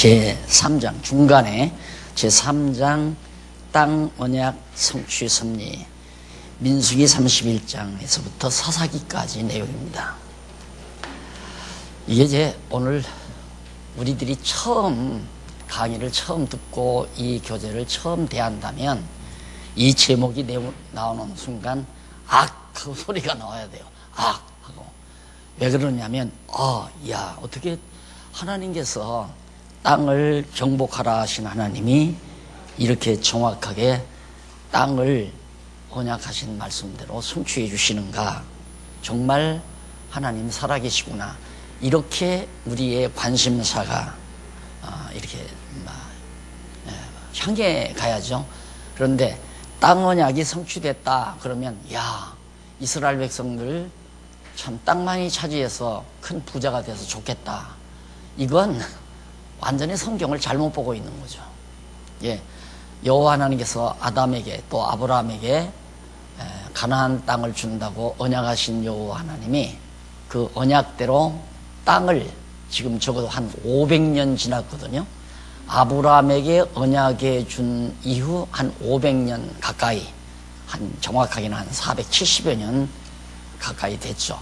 제3장 중간에 제3장 땅 언약 성취 섭리 민수기 31장에서부터 사사기까지 내용입니다. 이게 이제 오늘 우리들이 처음 강의를 처음 듣고 이 교재를 처음 대한다면 이 제목이 나오는 순간 악 하고 소리가 나와야 돼요. 악 하고. 왜 그러냐면 야 어떻게 하나님께서 땅을 정복하라 하신 하나님이 이렇게 정확하게 땅을 언약하신 말씀대로 성취해 주시는가. 정말 하나님 살아계시구나. 이렇게 우리의 관심사가 이렇게 향해 가야죠. 그런데 땅 언약이 성취됐다 그러면 야 이스라엘 백성들 참 땅 많이 차지해서 큰 부자가 돼서 좋겠다. 이건 완전히 성경을 잘못 보고 있는 거죠. 예, 여호와 하나님께서 아담에게 또 아브라함에게 가나안 땅을 준다고 언약하신 여호와 하나님이 그 언약대로 땅을 지금 적어도 한 500년 지났거든요. 아브라함에게 언약해 준 이후 한 500년 가까이, 한 정확하게는 한 470여 년 가까이 됐죠.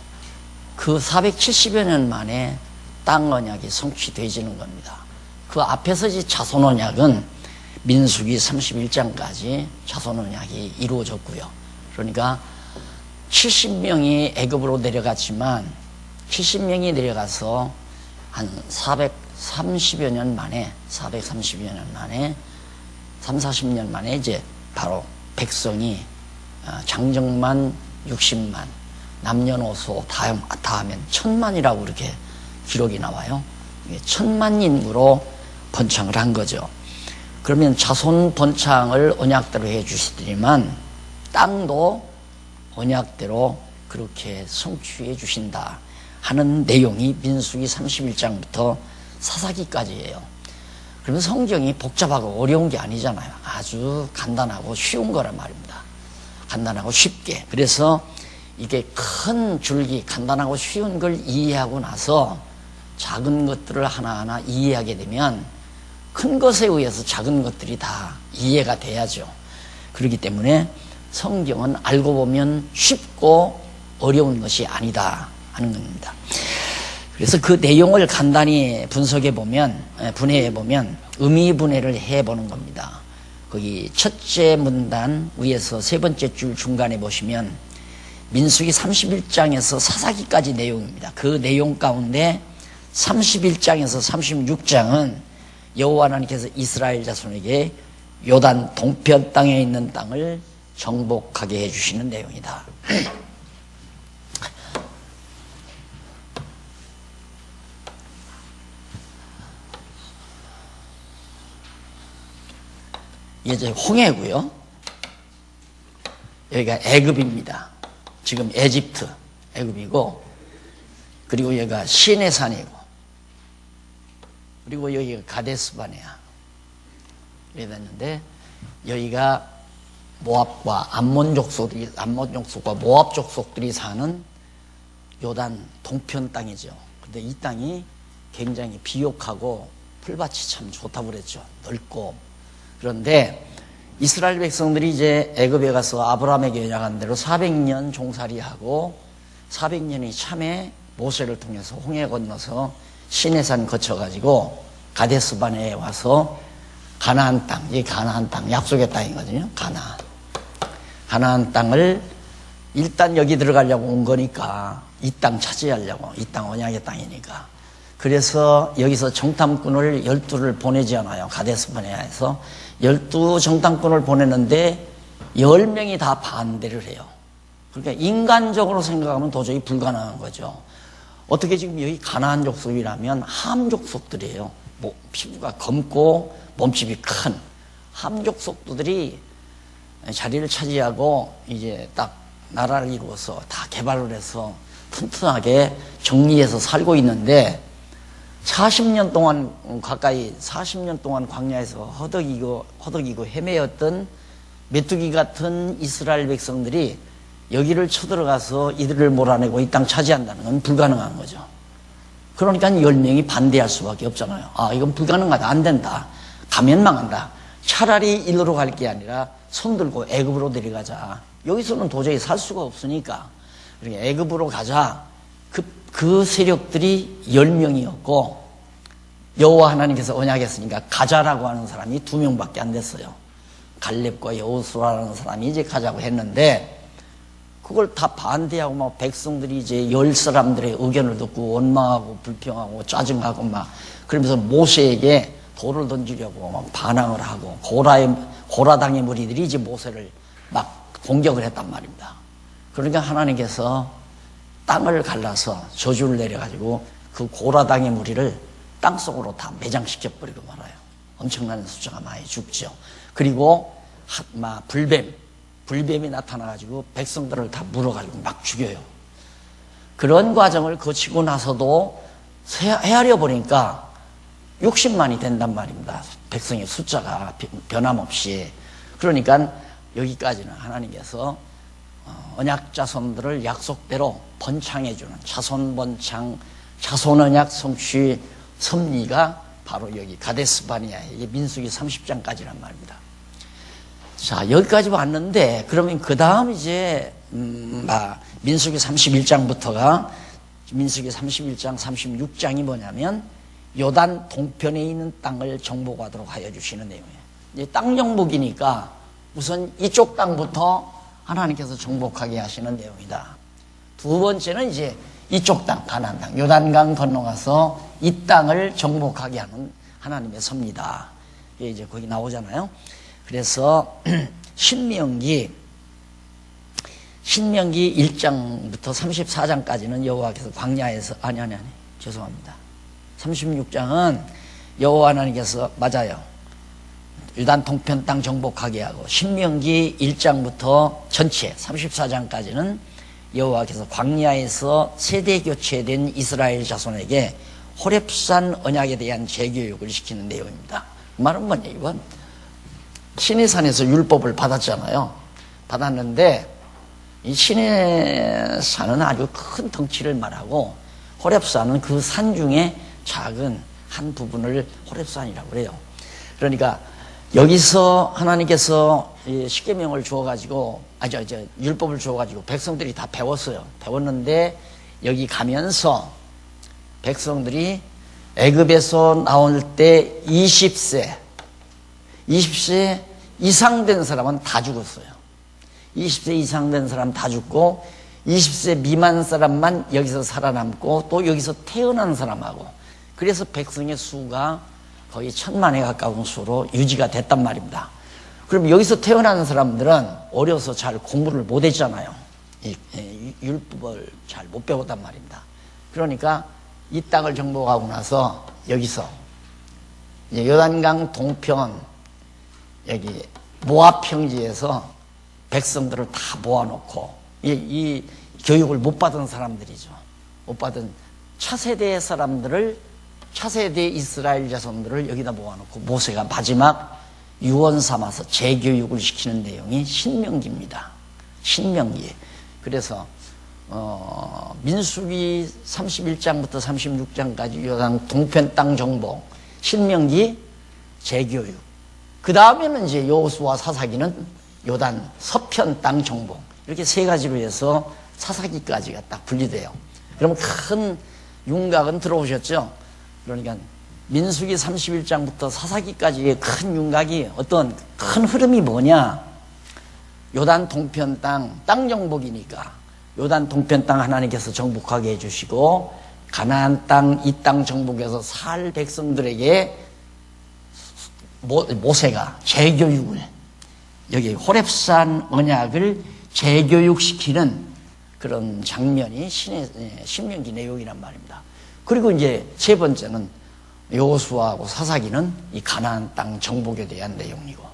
그 470여 년 만에 땅 언약이 성취되지는 겁니다. 그 앞에서 이제 자손 언약은 민수기 31장까지 자손 언약이 이루어졌고요. 그러니까 70명이 애굽으로 내려갔지만 70명이 내려가서 한 430여 년 만에 430여 년 만에 30-40년 만에 이제 바로 백성이 장정만 60만 남녀노소 다 하면 1000만이라고 이렇게 기록이 나와요. 1000만 인구로 번창을 한 거죠. 그러면 자손 번창을 언약대로 해 주시더니만 땅도 언약대로 그렇게 성취해 주신다 하는 내용이 민수기 31장부터 사사기까지예요. 그러면 성경이 복잡하고 어려운 게 아니잖아요. 아주 간단하고 쉬운 거란 말입니다. 간단하고 쉽게. 그래서 이게 큰 줄기 간단하고 쉬운 걸 이해하고 나서 작은 것들을 하나하나 이해하게 되면 큰 것에 의해서 작은 것들이 다 이해가 돼야죠. 그렇기 때문에 성경은 알고 보면 쉽고 어려운 것이 아니다 하는 겁니다. 그래서 그 내용을 간단히 분석해 보면, 분해해 보면 의미 분해를 해 보는 겁니다. 거기 첫째 문단 위에서 세 번째 줄 중간에 보시면 민수기 31장에서 사사기까지 내용입니다. 그 내용 가운데 31장에서 36장은 여호와 하나님께서 이스라엘 자손에게 요단 동편 땅에 있는 땅을 정복하게 해주시는 내용이다. 이제 홍해고요. 여기가 애굽입니다. 지금 에집트 애굽이고, 그리고 여기가 시내산이고, 그리고 여기가 가데스바네아 이렇게 됐는데, 여기가 모압과 암몬 족속과 모압 족속들이 사는 요단 동편 땅이죠. 근데 이 땅이 굉장히 비옥하고 풀밭이 참 좋다고 그랬죠. 넓고. 그런데 이스라엘 백성들이 이제 애굽에 가서 아브라함에게 연약한 대로 400년 종살이하고 400년이 참에 모세를 통해서 홍해 건너서 시내산 거쳐가지고 가데스바네에 와서 가나안 땅, 이게 가나안 땅, 약속의 땅이거든요. 가나안 땅을 일단 여기 들어가려고 온 거니까 이 땅 차지하려고, 이 땅 언약의 땅이니까. 그래서 여기서 정탐꾼을 12를 보내지 않아요. 가데스바네아에서 12 정탐꾼을 보내는데 10명이 다 반대를 해요. 그러니까 인간적으로 생각하면 도저히 불가능한 거죠. 어떻게 지금 여기 가나안 족속이라면 함 족속들이에요. 피부가 검고 몸집이 큰 함 족속들이 자리를 차지하고 이제 딱 나라를 이루어서 다 개발을 해서 튼튼하게 정리해서 살고 있는데 40년 동안 가까이 40년 동안 광야에서 허덕이고 헤매었던 메뚜기 같은 이스라엘 백성들이 여기를 쳐들어가서 이들을 몰아내고 이 땅 차지한다는 건 불가능한 거죠. 그러니까 10명이 반대할 수밖에 없잖아요. 아, 이건 불가능하다. 안 된다. 가면 망한다. 차라리 일로 갈 게 아니라 손 들고 애굽으로 내려가자. 여기서는 도저히 살 수가 없으니까 그러니까 애굽으로 가자. 그 세력들이 10명이었고 여호와 하나님께서 언약했으니까 가자라고 하는 사람이 2명밖에 안 됐어요. 갈렙과 여호수아라는 사람이 이제 가자고 했는데 그걸 다 반대하고 막 백성들이 이제 10사람들의 의견을 듣고 원망하고 불평하고 짜증하고 막 그러면서 모세에게 돌을 던지려고 막 반항을 하고 고라당의 무리들이 이제 모세를 막 공격을 했단 말입니다. 그러니까 하나님께서 땅을 갈라서 저주를 내려가지고 그 고라당의 무리를 땅속으로 다 매장시켜버리고 말아요. 엄청난 숫자가 많이 죽죠. 그리고 막 불뱀이 나타나가지고 백성들을 다 물어가지고 막 죽여요. 그런 과정을 거치고 나서도 헤아려 보니까 60만이 된단 말입니다. 백성의 숫자가 변함없이. 그러니까 여기까지는 하나님께서 언약 자손들을 약속대로 번창해주는 자손 언약 성취 섭리가 바로 여기 가데스 바네아, 이게 민수기 30장까지란 말입니다. 자, 여기까지 왔는데 그러면 그 다음 이제 민수기 31장부터가 민수기 31장 36장이 뭐냐면 요단 동편에 있는 땅을 정복하도록 하여 주시는 내용이에요. 이제 땅 정복이니까 우선 이쪽 땅부터 하나님께서 정복하게 하시는 내용이다. 두 번째는 이제 이쪽 땅, 가나안 땅, 요단강 건너가서 이 땅을 정복하게 하는 하나님의 섭니다. 이게 이제 거기 나오잖아요. 그래서 신명기 1장부터 34장까지는 여호와께서 광야에서 죄송합니다. 36장은 여호와 하나님께서 맞아요. 요단 동편 땅 정복하게 하고 신명기 1장부터 전체 34장까지는 여호와께서 광야에서 세대 교체된 이스라엘 자손에게 호렙산 언약에 대한 재교육을 시키는 내용입니다. 그 말은 뭐냐, 이건 시내산에서 율법을 받았잖아요. 받았는데 이 시내산은 아주 큰 덩치를 말하고 호렙산은 그 산 중에 작은 한 부분을 호렙산이라고 그래요. 그러니까 여기서 하나님께서 십계명을 주어가지고 율법을 주어가지고 백성들이 다 배웠어요. 배웠는데 여기 가면서 백성들이 애굽에서 나올 때 20세 이상 된 사람은 다 죽었어요. 20세 이상 된 사람 다 죽고 20세 미만 사람만 여기서 살아남고 또 여기서 태어난 사람하고 그래서 백성의 수가 거의 1000만에 가까운 수로 유지가 됐단 말입니다. 그럼 여기서 태어난 사람들은 어려서 잘 공부를 못했잖아요. 율법을 잘 못 배웠단 말입니다. 그러니까 이 땅을 정복하고 나서 여기서 이제 요단강 동편 여기 모압 평지에서 백성들을 다 모아놓고 이 교육을 못 받은 사람들이죠. 못 받은 차세대 이스라엘 자손들을 여기다 모아놓고 모세가 마지막 유언 삼아서 재교육을 시키는 내용이 신명기입니다. 신명기. 그래서 민수기 31장부터 36장까지 요단 동편 땅 정복, 신명기 재교육. 그 다음에는 이제 여호수아 사사기는 요단 서편 땅 정복. 이렇게 세 가지로 해서 사사기까지가 딱 분리돼요. 그러면 큰 윤곽은 들어오셨죠? 그러니까 민수기 31장부터 사사기까지의 큰 윤곽이 어떤 큰 흐름이 뭐냐? 요단 동편 땅 정복이니까 요단 동편 땅 하나님께서 정복하게 해주시고 가나안 땅, 이 땅 정복해서 살 백성들에게 모세가 재교육을 여기 호렙산 언약을 재교육시키는 그런 장면이 신명기 내용이란 말입니다. 그리고 이제 세 번째는 여호수아하고 사사기는 이 가나안 땅 정복에 대한 내용이고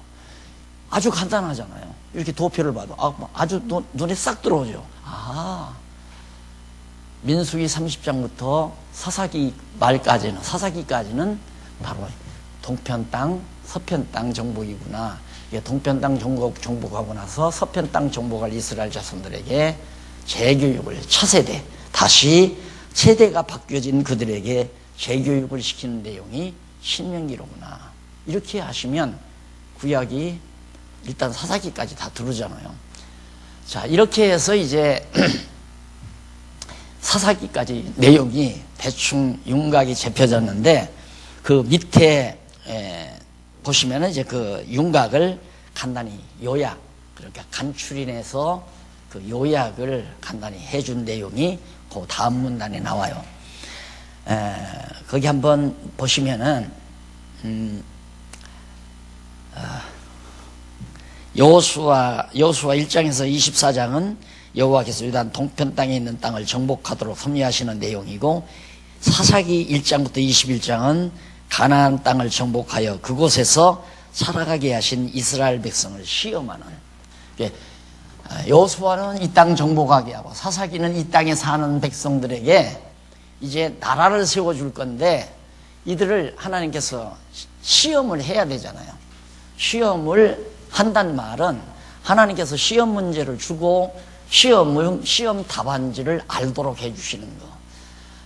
아주 간단하잖아요. 이렇게 도표를 봐도 아주 눈에 싹 들어오죠. 민수기 30장부터 사사기 말까지는 사사기까지는 바로 동편 땅, 서편 땅 정복이구나. 동편 땅 정복하고 나서 서편 땅 정복할 이스라엘 자손들에게 재교육을 차세대 다시 세대가 바뀌어진 그들에게 재교육을 시키는 내용이 신명기로구나. 이렇게 하시면 구약이 일단 사사기까지 다 들어오잖아요. 자, 이렇게 해서 이제 사사기까지 내용이 대충 윤곽이 잡혀졌는데, 그 밑에 보시면은 이제 그 윤곽을 간단히 요약, 그러니까 간추린해서 그 요약을 간단히 해준 내용이 그 다음 문단에 나와요. 거기 한번 보시면은 여호수아 1장에서 24장은 여호와께서 유다 동편 땅에 있는 땅을 정복하도록 섭리하시는 내용이고, 사사기 1장부터 21장은 가나안 땅을 정복하여 그곳에서 살아가게 하신 이스라엘 백성을 시험하는, 여호수아는 이 땅 정복하게 하고 사사기는 이 땅에 사는 백성들에게 이제 나라를 세워줄 건데, 이들을 하나님께서 시험을 해야 되잖아요. 시험을 한다는 말은 하나님께서 시험 문제를 주고 시험 답안지를 알도록 해주시는 거.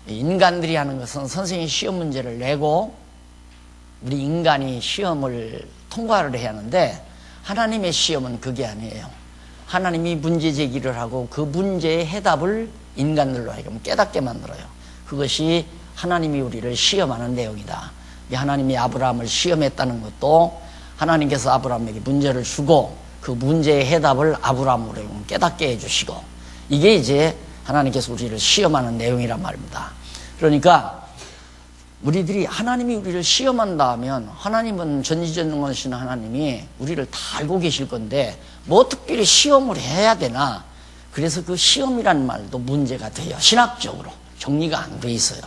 인간들이 하는 것은 선생님이 시험 문제를 내고 우리 인간이 시험을 통과를 해야 하는데, 하나님의 시험은 그게 아니에요. 하나님이 문제 제기를 하고 그 문제의 해답을 인간들로 하여금 깨닫게 만들어요. 그것이 하나님이 우리를 시험하는 내용이다. 하나님이 아브라함을 시험했다는 것도 하나님께서 아브라함에게 문제를 주고 그 문제의 해답을 아브라함으로 깨닫게 해주시고, 이게 이제 하나님께서 우리를 시험하는 내용이란 말입니다. 그러니까 우리들이 하나님이 우리를 시험한다 하면, 하나님은 전지전능하신 하나님이 우리를 다 알고 계실 건데 뭐 특별히 시험을 해야 되나? 그래서 그 시험이라는 말도 문제가 돼요. 신학적으로 정리가 안 돼 있어요.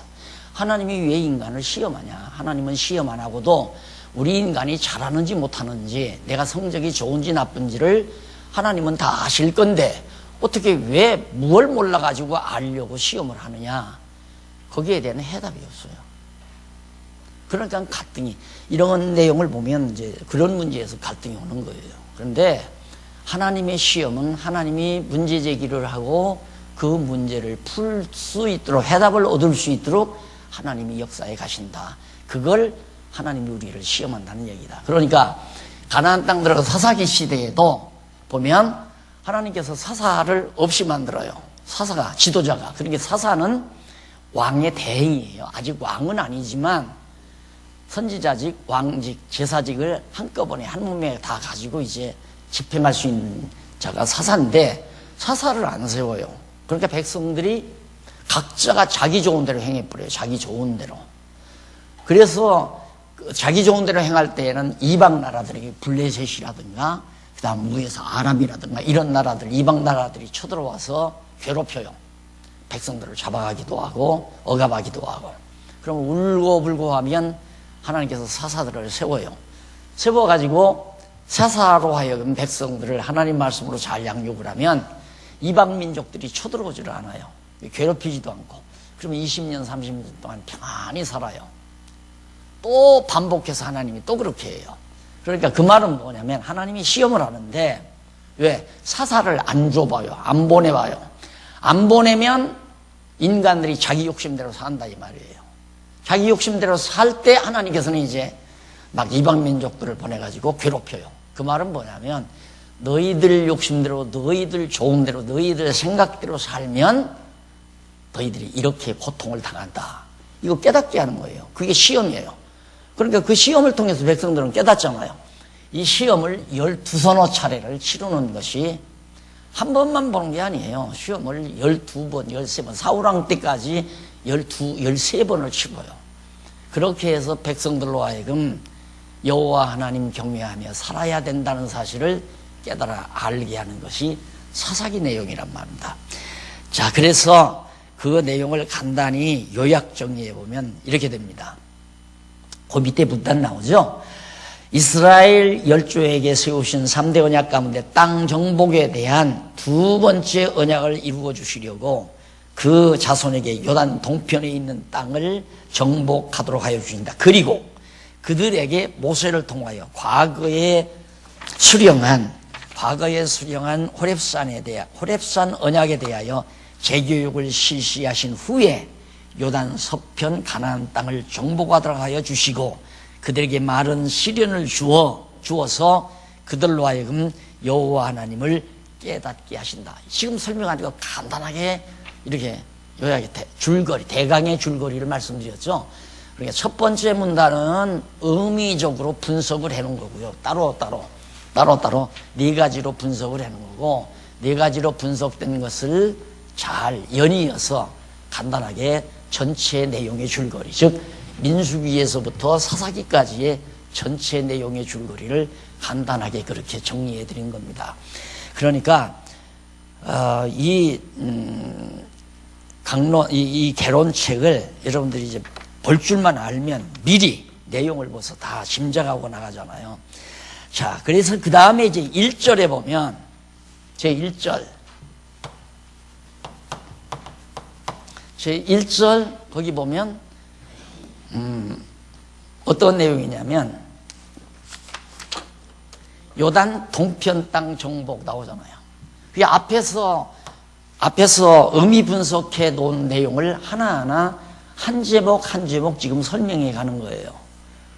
하나님이 왜 인간을 시험하냐? 하나님은 시험 안 하고도 우리 인간이 잘하는지 못하는지, 내가 성적이 좋은지 나쁜지를 하나님은 다 아실 건데 어떻게 왜 뭘 몰라가지고 알려고 시험을 하느냐? 거기에 대한 해답이 없어요. 그러니까 갈등이, 이런 내용을 보면 이제 그런 문제에서 갈등이 오는 거예요. 그런데 하나님의 시험은 하나님이 문제 제기를 하고 그 문제를 풀 수 있도록, 해답을 얻을 수 있도록 하나님이 역사에 가신다. 그걸 하나님이 우리를 시험한다는 얘기다. 그러니까 가나안 땅 들어가 사사기 시대에도 보면 하나님께서 사사를 없이 만들어요. 사사가, 지도자가. 그러니까 사사는 왕의 대행이에요. 아직 왕은 아니지만 선지자직, 왕직, 제사직을 한꺼번에 한 몸에 다 가지고 이제 집행할 수 있는 자가 사사인데, 사사를 안 세워요. 그러니까 백성들이 각자가 자기 좋은 대로 행해버려요. 자기 좋은 대로. 그래서 자기 좋은 대로 행할 때에는 이방 나라들이, 블레셋이라든가 그 다음 무에서 아람이라든가 이런 나라들, 이방 나라들이 쳐들어와서 괴롭혀요. 백성들을 잡아가기도 하고 억압하기도 하고. 그럼 울고불고 하면 하나님께서 사사들을 세워요. 세워가지고 사사로 하여금 백성들을 하나님 말씀으로 잘 양육을 하면 이방 민족들이 쳐들어오지를 않아요. 괴롭히지도 않고. 그러면 20년 30년 동안 평안히 살아요. 또 반복해서 하나님이 또 그렇게 해요. 그러니까 그 말은 뭐냐면, 하나님이 시험을 하는데 왜? 사사를 안 줘봐요. 안 보내봐요. 안 보내면 인간들이 자기 욕심대로 산다 이 말이에요. 자기 욕심대로 살 때 하나님께서는 이제 막 이방 민족들을 보내가지고 괴롭혀요. 그 말은 뭐냐면, 너희들 욕심대로, 너희들 좋은 대로, 너희들 생각대로 살면 너희들이 이렇게 고통을 당한다. 이거 깨닫게 하는 거예요. 그게 시험이에요. 그러니까 그 시험을 통해서 백성들은 깨닫잖아요. 이 시험을 12서너 차례를 치르는 것이 한 번만 보는 게 아니에요. 시험을 12번, 13번, 사울왕 때까지 13번을 치고요. 그렇게 해서 백성들로 하여금 여호와 하나님 경외하며 살아야 된다는 사실을 깨달아 알게 하는 것이 사사기 내용이란 말입니다. 자, 그래서 그 내용을 간단히 요약 정리해 보면 이렇게 됩니다. 그 밑에 문단 나오죠. 이스라엘 열조에게 세우신 3대 언약 가운데 땅 정복에 대한 두 번째 언약을 이루어 주시려고 그 자손에게 요단 동편에 있는 땅을 정복하도록 하여 주신다. 그리고 그들에게 모세를 통하여 과거에 수령한 호렙산 언약에 대하여 재교육을 실시하신 후에 요단 서편 가나안 땅을 정복하도록 하여 주시고 그들에게 마른 시련을 주어서 그들로 하여금 여호와 하나님을 깨닫게 하신다. 지금 설명하는 거 간단하게 이렇게 요약에 줄거리, 대강의 줄거리를 말씀드렸죠. 그러니까 첫 번째 문단은 의미적으로 분석을 해놓은 거고요. 따로따로 네 가지로 분석을 해놓은 거고, 네 가지로 분석된 것을 잘 연이어서 간단하게 전체 내용의 줄거리, 즉 민수기에서부터 사사기까지의 전체 내용의 줄거리를 간단하게 그렇게 정리해 드린 겁니다. 그러니까 이 개론책을 여러분들이 이제 볼 줄만 알면 미리 내용을 벌써 다 짐작하고 나가잖아요. 자, 그래서 그 다음에 이제 1절에 보면, 제1절 거기 보면 어떤 내용이냐면 요단 동편 땅 정복 나오잖아요. 그 앞에서 의미 분석해 놓은 내용을 하나하나 한 제목 지금 설명해 가는 거예요.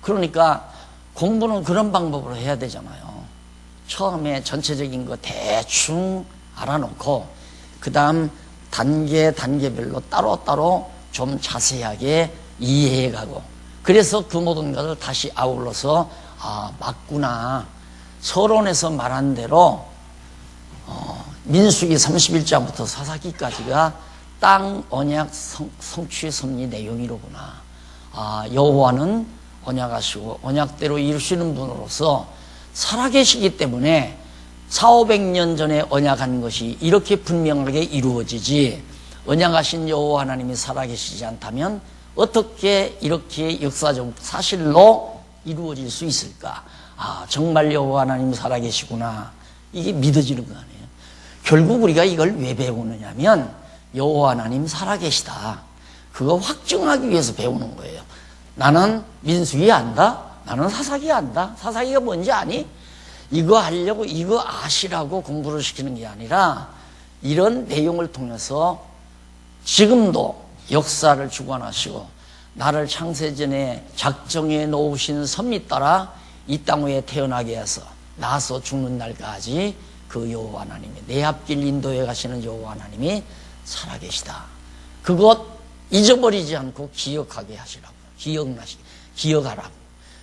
그러니까 공부는 그런 방법으로 해야 되잖아요. 처음에 전체적인 거 대충 알아놓고 그 다음 단계별로 따로따로 좀 자세하게 이해해 가고, 그래서 그 모든 것을 다시 아울러서 맞구나, 서론에서 말한 대로 민수기 31장부터 사사기까지가 땅 언약 성취 섭리 내용이로구나. 여호와는 언약하시고 언약대로 이루시는 분으로서 살아계시기 때문에 400~500년 전에 언약한 것이 이렇게 분명하게 이루어지지, 언약하신 여호와 하나님이 살아계시지 않다면 어떻게 이렇게 역사적 사실로 이루어질 수 있을까? 정말 여호와 하나님이 살아계시구나, 이게 믿어지는 거 아니에요. 결국 우리가 이걸 왜 배우느냐면 여호와 하나님 살아계시다, 그거 확증하기 위해서 배우는 거예요. 나는 민수기 안다? 나는 사사기 안다? 사사기가 뭔지 아니? 이거 하려고, 이거 아시라고 공부를 시키는 게 아니라 이런 내용을 통해서 지금도 역사를 주관하시고 나를 창세전에 작정해 놓으신 섭리 따라 이 땅 위에 태어나게 해서 나서 죽는 날까지 그 여호와 하나님이, 내 앞길 인도해 가시는 여호와 하나님이 살아계시다, 그것 잊어버리지 않고 기억하게 하시라고, 기억하라고.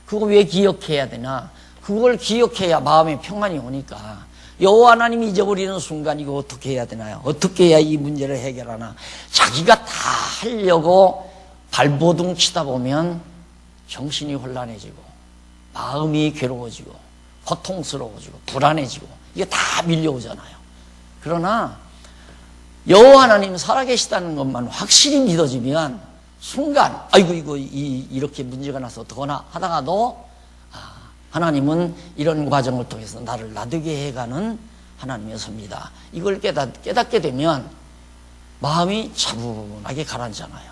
그거 왜 기억해야 되나? 그걸 기억해야 마음에 평안이 오니까. 여호와 하나님이 잊어버리는 순간 이거 어떻게 해야 되나요? 어떻게 해야 이 문제를 해결하나? 자기가 다 하려고 발버둥 치다 보면 정신이 혼란해지고 마음이 괴로워지고 고통스러워지고 불안해지고 이게 다 밀려오잖아요. 그러나 여호와 하나님 살아계시다는 것만 확실히 믿어지면 순간 아이고 이렇게 문제가 나서 어떡하나 하다가도 하나님은 이런 과정을 통해서 나를 나되게 해가는 하나님의 섭니다. 이걸 깨닫게 되면 마음이 차분하게 가라앉잖아요.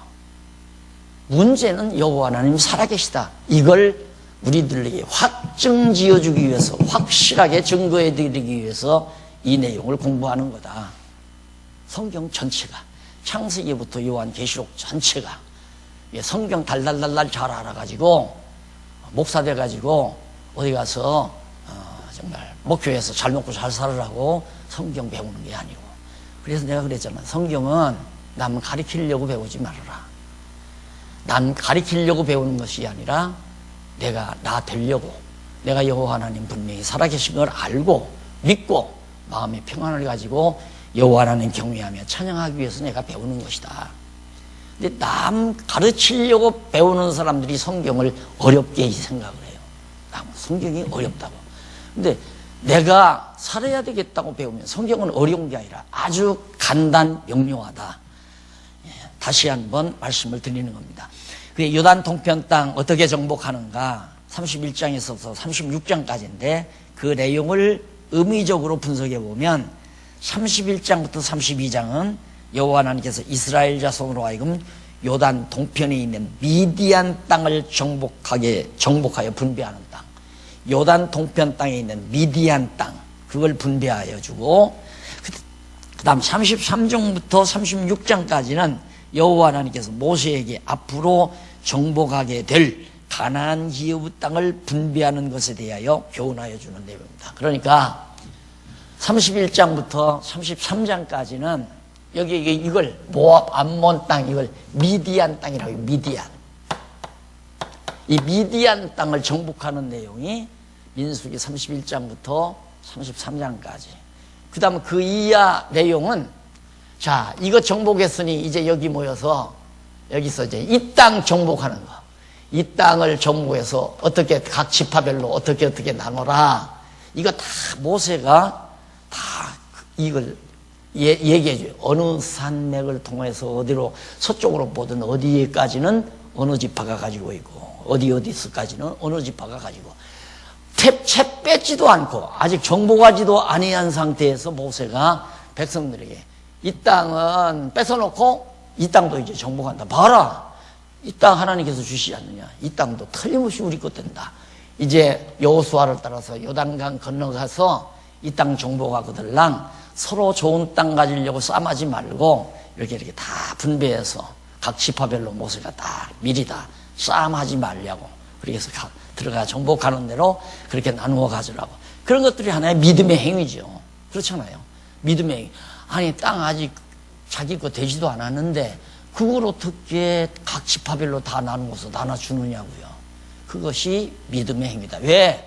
문제는 여호와 하나님 살아계시다, 이걸 우리들에게 확증 지어주기 위해서, 확실하게 증거해 드리기 위해서 이 내용을 공부하는 거다. 성경 전체가, 창세기부터 요한계시록 전체가 성경 달달달달 잘 알아가지고 목사 돼가지고 어디 가서 정말 목교에서 잘 먹고 잘 살으라고 성경 배우는 게 아니고, 그래서 내가 그랬잖아. 성경은 남 가리키려고 배우지 말아라. 남 가리키려고 배우는 것이 아니라 내가 나 되려고, 내가 여호와 하나님 분명히 살아계신 걸 알고 믿고 마음의 평안을 가지고 여호와 하나님 경외하며 찬양하기 위해서 내가 배우는 것이다. 근데 남 가르치려고 배우는 사람들이 성경을 어렵게 생각을 해요. 성경이 어렵다고. 근데 내가 살아야 되겠다고 배우면 성경은 어려운 게 아니라 아주 간단 명료하다. 다시 한번 말씀을 드리는 겁니다. 요단 동편 땅 어떻게 정복하는가, 31장에서 36장까지인데 그 내용을 의미적으로 분석해 보면 31장부터 32장은 여호와 하나님께서 이스라엘 자손으로 하여금 요단 동편에 있는 미디안 땅을 정복하여 분배하는 땅, 요단 동편 땅에 있는 미디안 땅, 그걸 분배하여 주고, 그 다음 33장부터 36장까지는 여호와 하나님께서 모세에게 앞으로 정복하게 될 가나안 기업의 땅을 분배하는 것에 대하여 교훈하여 주는 내용입니다. 그러니까 31장부터 33장까지는 여기 이걸 모압 암몬 땅, 이걸 미디안 땅이라고 해요. 미디안. 이 미디안 땅을 정복하는 내용이 민수기 31장부터 33장까지. 그 다음 그 이하 내용은, 자, 이거 정복했으니 이제 여기 모여서 여기서 이제 이 땅 정복하는 거. 이 땅을 정복해서 어떻게 각 지파별로 어떻게 나눠라. 이거 다 모세가 다 이걸 얘기해줘요. 어느 산맥을 통해서 어디로, 서쪽으로 보든 어디까지는 어느 지파가 가지고 있고, 어디서까지는 어느 지파가 가지고, 채 뺏지도 않고, 아직 정복하지도 아니한 상태에서 모세가 백성들에게 이 땅은 뺏어놓고, 이 땅도 이제 정복한다. 봐라! 이 땅 하나님께서 주시지 않느냐. 이 땅도 틀림없이 우리 것 된다. 이제 여호수아를 따라서 요단강 건너가서 이 땅 정복하거들랑 서로 좋은 땅 가지려고 싸움하지 말고 이렇게 다 분배해서 각 지파별로 모세가 다 미리 다 싸움하지 말려고, 그렇게 해서 들어가 정복하는 대로 그렇게 나누어 가지라고. 그런 것들이 하나의 믿음의 행위죠. 그렇잖아요. 믿음의 행위. 아니, 땅 아직 자기 거 되지도 않았는데 그걸 어떻게 각 지파별로 다 나누어서 나눠주느냐고요. 그것이 믿음의 행위다. 왜?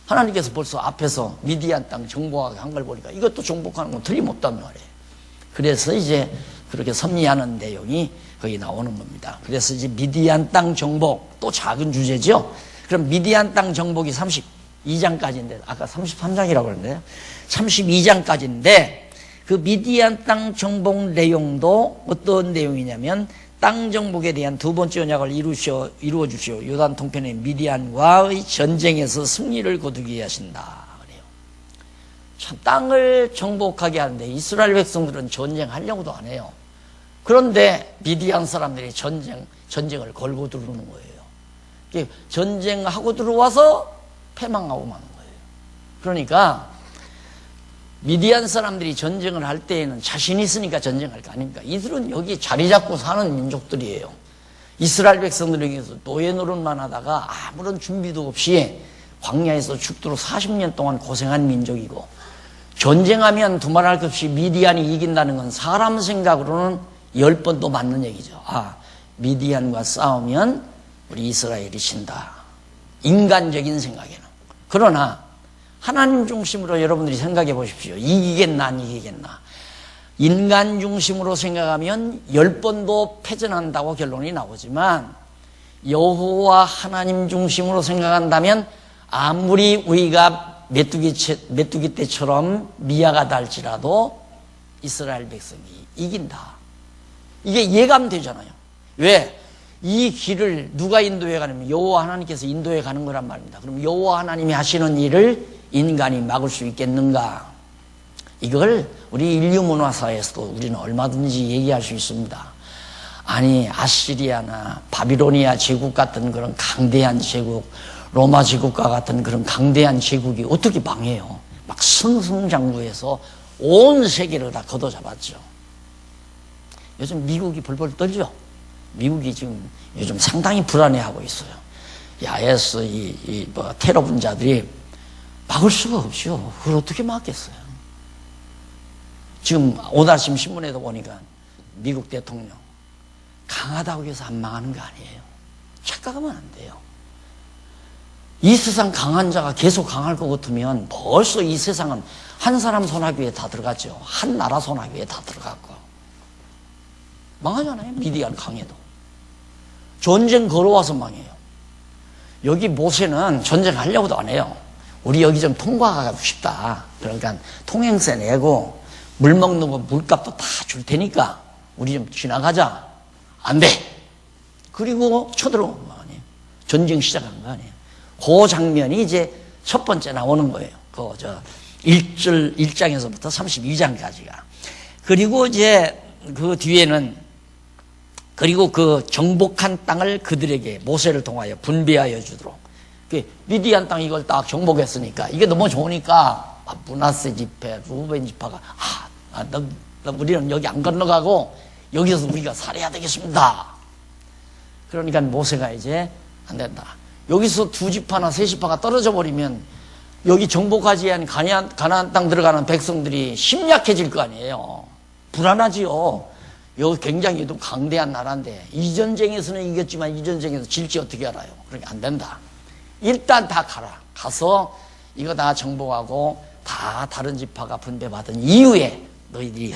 하나님께서 벌써 앞에서 미디안 땅 정복하게 한 걸 보니까 이것도 정복하는 건 틀림없단 말이에요. 그래서 이제 그렇게 섭리하는 내용이 거기 나오는 겁니다. 그래서 이제 미디안 땅 정복, 또 작은 주제죠. 그럼 미디안 땅 정복이 32장까지인데, 아까 33장이라고 그랬는데요. 32장까지인데, 그 미디안 땅 정복 내용도 어떤 내용이냐면, 땅 정복에 대한 두 번째 언약을 이루어 주시오. 요단 동편의 미디안과의 전쟁에서 승리를 거두게 하신다. 그래요. 참, 땅을 정복하게 하는데 이스라엘 백성들은 전쟁하려고도 안 해요. 그런데 미디안 사람들이 전쟁을 걸고 들어오는 거예요. 전쟁하고 들어와서 패망하고 마는 거예요. 그러니까 미디안 사람들이 전쟁을 할 때에는 자신 있으니까 전쟁할 거 아닙니까? 이들은 여기 자리 잡고 사는 민족들이에요. 이스라엘 백성들에게서 노예 노릇만 하다가 아무런 준비도 없이 광야에서 죽도록 40년 동안 고생한 민족이고, 전쟁하면 두말할 것 없이 미디안이 이긴다는 건 사람 생각으로는 10번도 맞는 얘기죠. 아, 미디안과 싸우면 우리 이스라엘이 진다. 인간적인 생각에는. 그러나 하나님 중심으로 여러분들이 생각해 보십시오. 이기겠나 안 이기겠나. 인간 중심으로 생각하면 10번도 패전한다고 결론이 나오지만, 여호와 하나님 중심으로 생각한다면 아무리 우리가 메뚜기 떼처럼 미아가 달지라도 이스라엘 백성이 이긴다. 이게 예감되잖아요. 왜? 이 길을 누가 인도해 가냐면 여호와 하나님께서 인도해 가는 거란 말입니다. 그럼 여호와 하나님이 하시는 일을 인간이 막을 수 있겠는가? 이걸 우리 인류 문화사에서도 우리는 얼마든지 얘기할 수 있습니다. 아니, 아시리아나 바비로니아 제국 같은 그런 강대한 제국, 로마 제국과 같은 그런 강대한 제국이 어떻게 망해요? 막 승승장구해서 온 세계를 다 걷어잡았죠. 요즘 미국이 벌벌 떨죠. 미국이 지금 요즘 상당히 불안해하고 있어요. IS 테러 분자들이 막을 수가 없죠. 그걸 어떻게 막겠어요? 지금 오늘 아침 신문에도 보니까 미국 대통령 강하다고 해서 안 망하는 거 아니에요. 착각하면 안 돼요. 이 세상 강한 자가 계속 강할 것 같으면 벌써 이 세상은 한 사람 손아귀에 다 들어갔죠. 한 나라 손아귀에 다 들어갔고. 망하잖아요. 미디안 강해도. 전쟁 걸어와서 망해요. 여기 모세는 전쟁하려고도 안 해요. 우리 여기 좀 통과하고 싶다. 그러니까 통행세 내고 물 먹는 거 물값도 다 줄 테니까 우리 좀 지나가자. 안 돼. 그리고 쳐들어온 거 아니에요. 전쟁 시작한 거 아니에요. 그 장면이 이제 첫 번째 나오는 거예요. 1장에서부터 32장까지가. 그리고 이제 그 뒤에는, 그리고 그 정복한 땅을 그들에게 모세를 통하여 분배하여 주도록. 미디안 땅 이걸 딱 정복했으니까 이게 너무 좋으니까 므낫세 지파, 루벤 지파가 우리는 여기 안 건너가고 여기서 우리가 살아야 되겠습니다. 그러니까 모세가 이제 안 된다. 여기서 두 지파나 세 지파가 떨어져 버리면 여기 정복하지 않은 가나안 땅 들어가는 백성들이 심약해질 거 아니에요. 불안하지요. 여기 굉장히 또 강대한 나라인데 이 전쟁에서는 이겼지만 이 전쟁에서 질지 어떻게 알아요? 그러니까 안 된다. 일단 다 가라. 가서 이거 다 정복하고 다 다른 지파가 분배받은 이후에 너희들이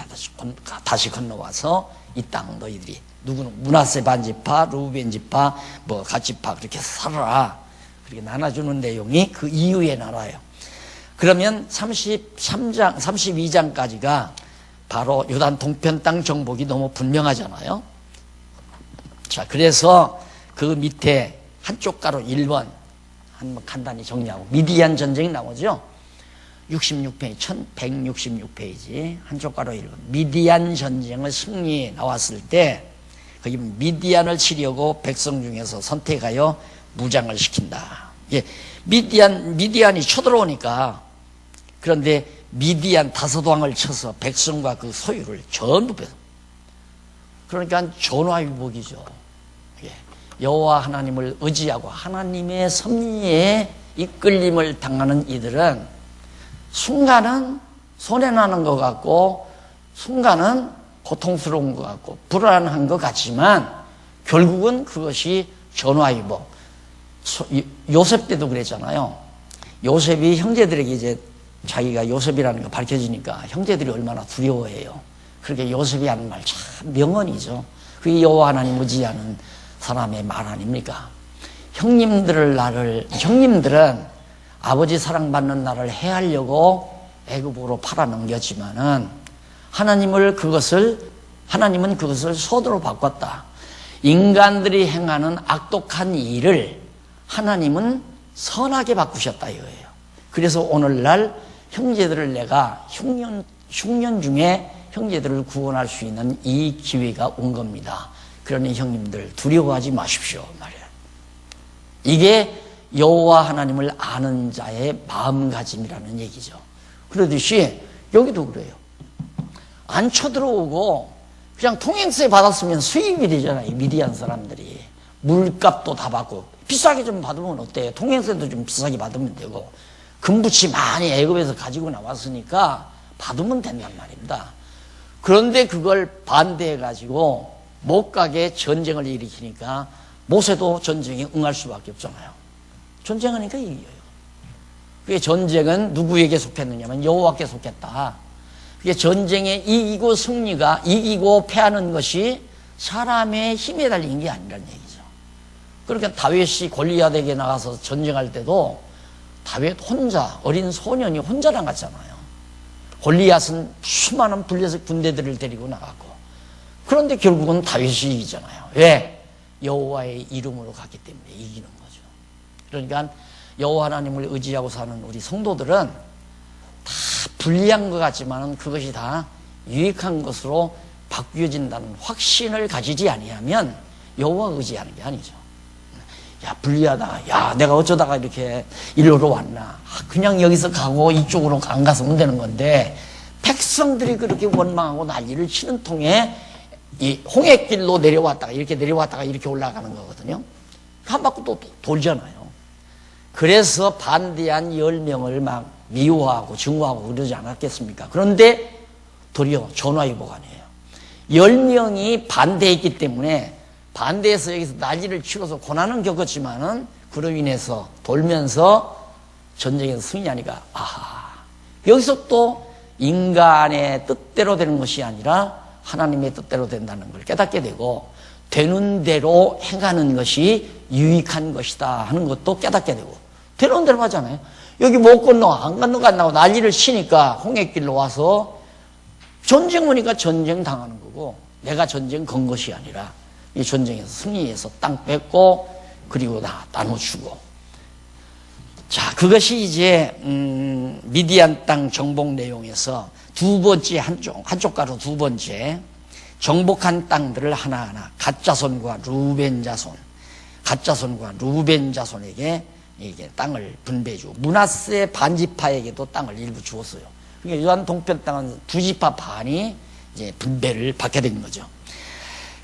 다시 건너와서 이 땅 너희들이 누구는 므낫세 반지파, 루벤 지파, 뭐 갓지파 그렇게 살아라. 그렇게 나눠주는 내용이 그 이후에 나와요. 그러면 32장까지가 바로 요단 동편 땅 정복이 너무 분명하잖아요. 자, 그래서 그 밑에 한쪽 가로 1번 한번 간단히 정리하고 미디안 전쟁이 나오죠. 66페이지, 1166페이지 한쪽 가로 1번 미디안 전쟁의 승리 나왔을 때 거기 미디안을 치려고 백성 중에서 선택하여 무장을 시킨다. 예, 미디안이 쳐들어오니까 그런데 미디안 다섯 왕을 쳐서 백성과 그 소유를 전부 뺏어. 그러니까 전화위복이죠. 예, 여호와 하나님을 의지하고 하나님의 섭리에 이끌림을 당하는 이들은 순간은 손해나는 것 같고 순간은 고통스러운 것 같고 불안한 것 같지만 결국은 그것이 전화위복. 요셉 때도 그랬잖아요. 요셉이 형제들에게 이제 자기가 요셉이라는 거 밝혀지니까 형제들이 얼마나 두려워해요. 그렇게 요셉이 하는 말 참 명언이죠. 그게 여호와 하나님 의지하는 사람의 말 아닙니까? 형님들은 아버지 사랑받는 나를 해하려고 애굽으로 팔아넘겼지만은 하나님은 그것을 선으로 바꿨다. 인간들이 행하는 악독한 일을 하나님은 선하게 바꾸셨다 이거예요. 그래서 오늘날 형제들을 내가 흉년 중에 형제들을 구원할 수 있는 이 기회가 온 겁니다. 그러니 형님들 두려워하지 마십시오 말이에요. 이게 여호와 하나님을 아는 자의 마음가짐이라는 얘기죠. 그러듯이 여기도 그래요. 안 쳐들어오고 그냥 통행세 받았으면 수입이 되잖아요. 미디안 사람들이 물값도 다 받고 비싸게 좀 받으면 어때요? 통행세도 좀 비싸게 받으면 되고 금부치 많이 애굽에서 가지고 나왔으니까 받으면 된단 말입니다. 그런데 그걸 반대해가지고 못 가게 전쟁을 일으키니까 모세도 전쟁에 응할 수밖에 없잖아요. 전쟁하니까 이겨요. 그게 전쟁은 누구에게 속했느냐면 여호와께 속했다. 그게 전쟁에 이기고 패하는 것이 사람의 힘에 달린 게 아니라는 얘기죠. 그러니까 다윗이 골리앗에게 나가서 전쟁할 때도 다윗 혼자, 어린 소년이 혼자 나갔잖아요. 골리앗은 수많은 군대들을 데리고 나갔고, 그런데 결국은 다윗이 이기잖아요. 왜? 여호와의 이름으로 갔기 때문에 이기는 거죠. 그러니까 여호와 하나님을 의지하고 사는 우리 성도들은 다 불리한 것 같지만 그것이 다 유익한 것으로 바뀌어진다는 확신을 가지지 아니하면 여호와 의지하는 게 아니죠. 야, 불리하다. 야, 내가 어쩌다가 이렇게 일로로 왔나. 그냥 여기서 가고 이쪽으로 안 갔으면 되는 건데 백성들이 그렇게 원망하고 난리를 치는 통에 이 홍해길로 내려왔다가 이렇게 올라가는 거거든요. 한 바퀴 또 돌잖아요. 그래서 반대한 10명을 막 미워하고 증오하고 그러지 않았겠습니까? 그런데 도리어 전화위복 아니에요. 10명이 반대했기 때문에 반대해서 여기서 난리를 치러서 고난은 겪었지만은 그로 인해서 돌면서 전쟁에서 승리하니까 여기서 또 인간의 뜻대로 되는 것이 아니라 하나님의 뜻대로 된다는 걸 깨닫게 되고 되는 대로 행하는 것이 유익한 것이다 하는 것도 깨닫게 되고 되는 대로 하잖아요. 여기 못 건너 안 건너간다고 난리를 치니까 홍해길로 와서 전쟁 오니까 전쟁 당하는 거고 내가 전쟁 건 것이 아니라 이 전쟁에서 승리해서 땅 뺏고 그리고 다 나눠주고 자 그것이 이제 미디안 땅 정복 내용에서 두 번째 한쪽 가로 두 번째 정복한 땅들을 하나하나 갓자손과 루벤 자손에게 이게 땅을 분배해주고 므낫세 반지파에게도 땅을 일부 주었어요. 그러니까 요단 동편 땅은 두 지파 반이 이제 분배를 받게 된 거죠.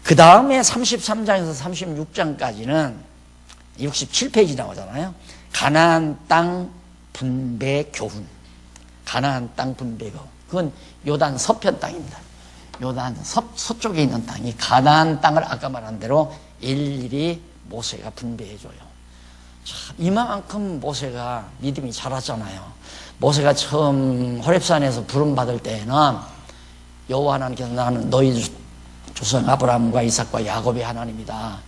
그 다음에 33장에서 36장까지는 67페이지 나오잖아요. 가나안 땅 분배 교훈. 가나안 땅 분배 교훈. 그건 요단 서편 땅입니다. 요단 서쪽에 있는 땅이 가나안 땅을 아까 말한 대로 일일이 모세가 분배해줘요. 참 이만큼 모세가 믿음이 자랐잖아요. 모세가 처음 호렙산에서 부름받을 때에는 여호와 하나님께서 나는 너희 조상 아브라함과 이삭과 야곱의 하나님이다.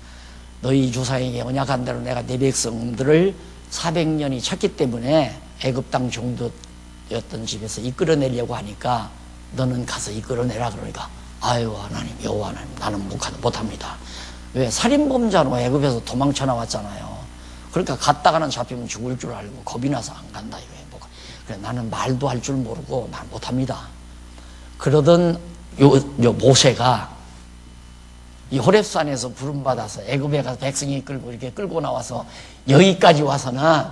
너희 조상에게 언약한 대로 내가 내 백성들을 400년이 찼기 때문에 애굽 땅 종도였던 집에서 이끌어내려고 하니까 너는 가서 이끌어내라. 그러니까 아유 하나님 여호와 하나님 나는 못합니다. 왜? 살인범자로 애굽에서 도망쳐 나왔잖아요. 그러니까 갔다가는 잡히면 죽을 줄 알고 겁이 나서 안 간다. 그래, 나는 말도 할 줄 모르고 난 못합니다. 그러던 요 모세가 이 호렙산에서 부름받아서 애굽에 가서 백성이 끌고 이렇게 끌고 나와서 여기까지 와서는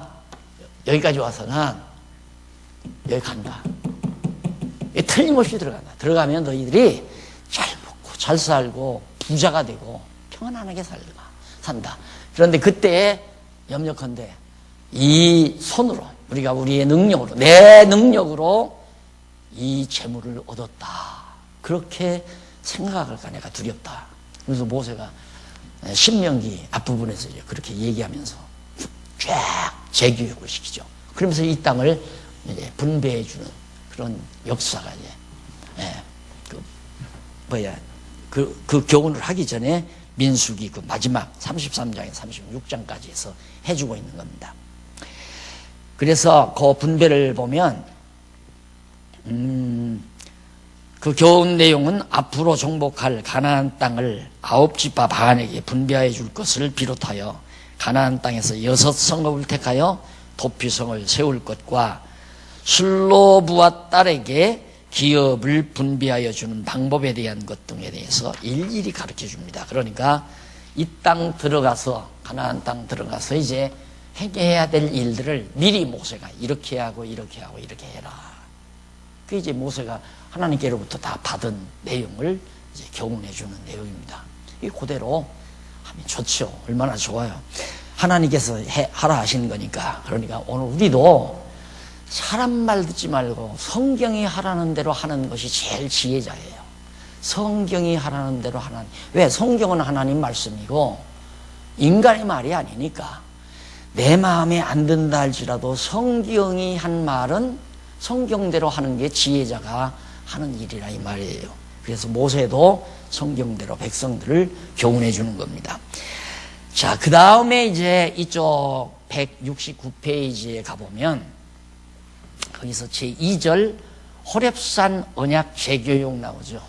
여기 간다. 틀림없이 들어간다. 들어가면 너희들이 잘 먹고 잘 살고 부자가 되고 평안하게 산다. 그런데 그때 염려컨대 이 손으로 우리가 우리의 능력으로 내 능력으로 이 재물을 얻었다. 그렇게 생각할까 내가 두렵다. 그래서 모세가 신명기 앞부분에서 그렇게 얘기하면서 쫙 재교육을 시키죠. 그러면서 이 땅을 이제 분배해주는 그런 역사가 이제 그 교훈을 하기 전에 민수기 그 마지막 33장에 36장까지 해서 해주고 있는 겁니다. 그래서 그 분배를 보면 그 교훈 내용은 앞으로 정복할 가나안 땅을 9지파 반에게 분배해 줄 것을 비롯하여 가나안 땅에서 6성읍을 택하여 도피성을 세울 것과 슬로부와 딸에게 기업을 분배하여 주는 방법에 대한 것 등에 대해서 일일이 가르쳐 줍니다. 그러니까 이 땅 들어가서 가나안 땅 들어가서 이제 해야 될 일들을 미리 모세가 이렇게 하고 이렇게 하고 이렇게 해라. 그 이제 모세가 하나님께로부터 다 받은 내용을 이제 교훈해 주는 내용입니다. 이 그대로 하면 좋죠. 얼마나 좋아요. 하나님께서 하라 하시는 거니까. 그러니까 오늘 우리도 사람 말 듣지 말고 성경이 하라는 대로 하는 것이 제일 지혜자예요. 성경이 하라는 대로 하나님. 왜? 성경은 하나님 말씀이고 인간의 말이 아니니까. 내 마음에 안 든다 할지라도 성경이 한 말은 성경대로 하는 게 지혜자가 하는 일이라 이 말이에요. 그래서 모세도 성경대로 백성들을 교훈해 주는 겁니다. 자, 그 다음에 이제 이쪽 169페이지에 가보면 거기서 제2절 호렙산 언약 재교육 나오죠.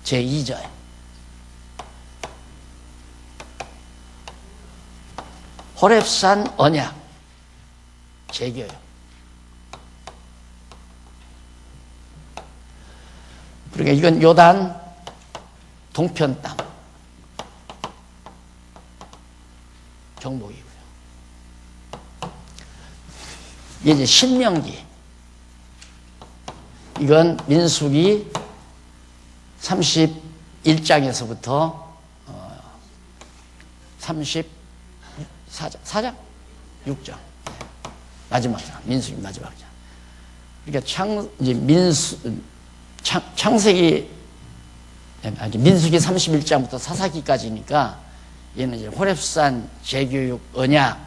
제2절. 호렙산 언약 재교육. 그러니까 이건 요단 동편 땅 정복이고요. 이게 이제 신명기. 이건 민수기 31장에서부터 34장? 6장. 마지막 장. 민수기 마지막 장. 그러니까 창세기, 민수기 31장부터 사사기까지니까 얘는 이제 호렙산 재교육 언약.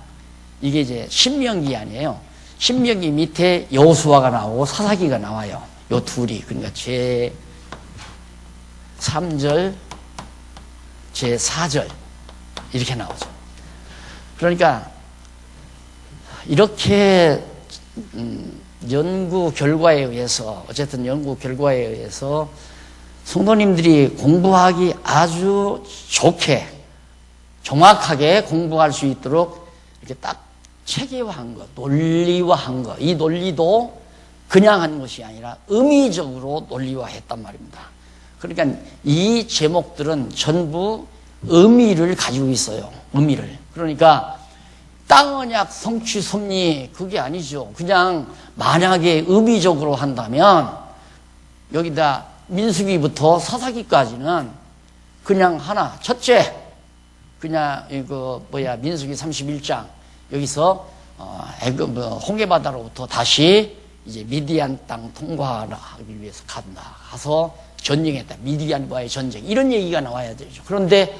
이게 이제 신명기 아니에요. 신명기 밑에 여호수아가 나오고 사사기가 나와요. 요 둘이. 그러니까 제 3절, 제 4절 이렇게 나오죠. 그러니까 이렇게 연구 결과에 의해서 어쨌든 연구 결과에 의해서 성도님들이 공부하기 아주 좋게 정확하게 공부할 수 있도록 이렇게 딱 체계화한 것, 논리화한 것. 이 논리도 그냥 한 것이 아니라 의미적으로 논리화했단 말입니다. 그러니까 이 제목들은 전부 의미를 가지고 있어요. 의미를. 그러니까 땅 언약 성취 섭리 그게 아니죠. 그냥 만약에 의미적으로 한다면 여기다 민수기부터 사사기까지는 그냥 하나. 첫째, 그냥 이거 민수기 31장 여기서 홍해바다로부터 다시 이제 미디안 땅 통과하기 위해서 간다. 가서 전쟁했다. 미디안과의 전쟁. 이런 얘기가 나와야 되죠. 그런데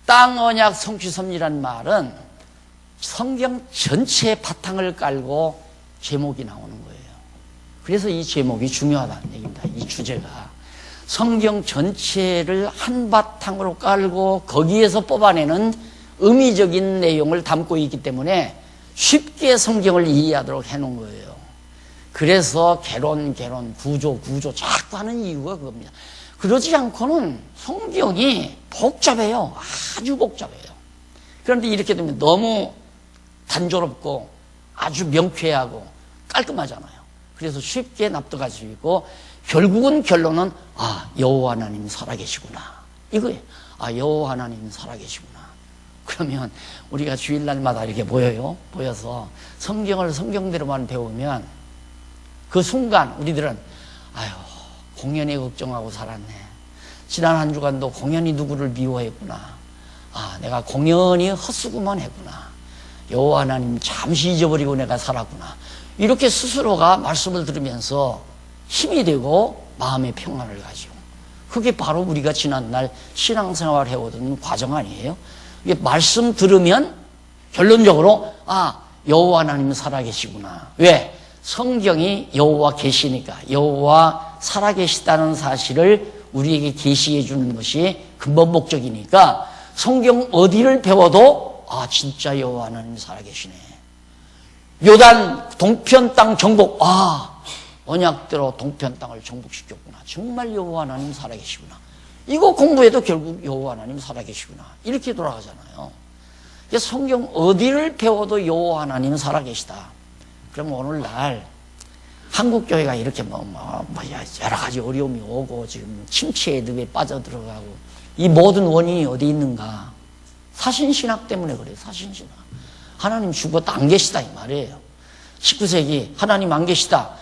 땅 언약 성취 섭리란 말은 성경 전체의 바탕을 깔고 제목이 나오는 거예요. 그래서 이 제목이 중요하다는 얘기입니다. 이 주제가. 성경 전체를 한바탕으로 깔고 거기에서 뽑아내는 의미적인 내용을 담고 있기 때문에 쉽게 성경을 이해하도록 해놓은 거예요. 그래서 개론, 구조 자꾸 하는 이유가 그겁니다. 그러지 않고는 성경이 복잡해요. 아주 복잡해요. 그런데 이렇게 되면 너무 단조롭고 아주 명쾌하고 깔끔하잖아요. 그래서 쉽게 납득할 수 있고 결국은 결론은 여호와 하나님 살아계시구나. 이거예요. 여호와 하나님 살아계시구나. 그러면 우리가 주일날마다 이렇게 모여서 성경을 성경대로만 배우면 그 순간 우리들은 공연히 걱정하고 살았네. 지난 한 주간도 공연히 누구를 미워했구나. 내가 공연히 헛수고만 했구나. 여호와 하나님 잠시 잊어버리고 내가 살았구나. 이렇게 스스로가 말씀을 들으면서 힘이 되고 마음의 평안을 가지고, 그게 바로 우리가 지난날 신앙생활 해오던 과정 아니에요? 이게 말씀 들으면 결론적으로 여호와 하나님 살아계시구나. 왜? 성경이 여호와 계시니까, 여호와 살아계시다는 사실을 우리에게 계시해 주는 것이 근본 목적이니까 성경 어디를 배워도 진짜 여호와 하나님 살아계시네. 요단 동편 땅 정복, 언약대로 동편 땅을 정복시켰구나. 정말 여호와 하나님 살아계시구나. 이거 공부해도 결국 여호와 하나님 살아계시구나. 이렇게 돌아가잖아요. 성경 어디를 배워도 여호와 하나님 살아계시다. 그럼 오늘날 한국교회가 이렇게 여러 가지 어려움이 오고 지금 침체의 늪에 빠져들어가고 이 모든 원인이 어디 있는가? 사신신학 때문에 그래요. 사신신학. 하나님 죽었다 안 계시다 이 말이에요. 19세기 하나님 안 계시다.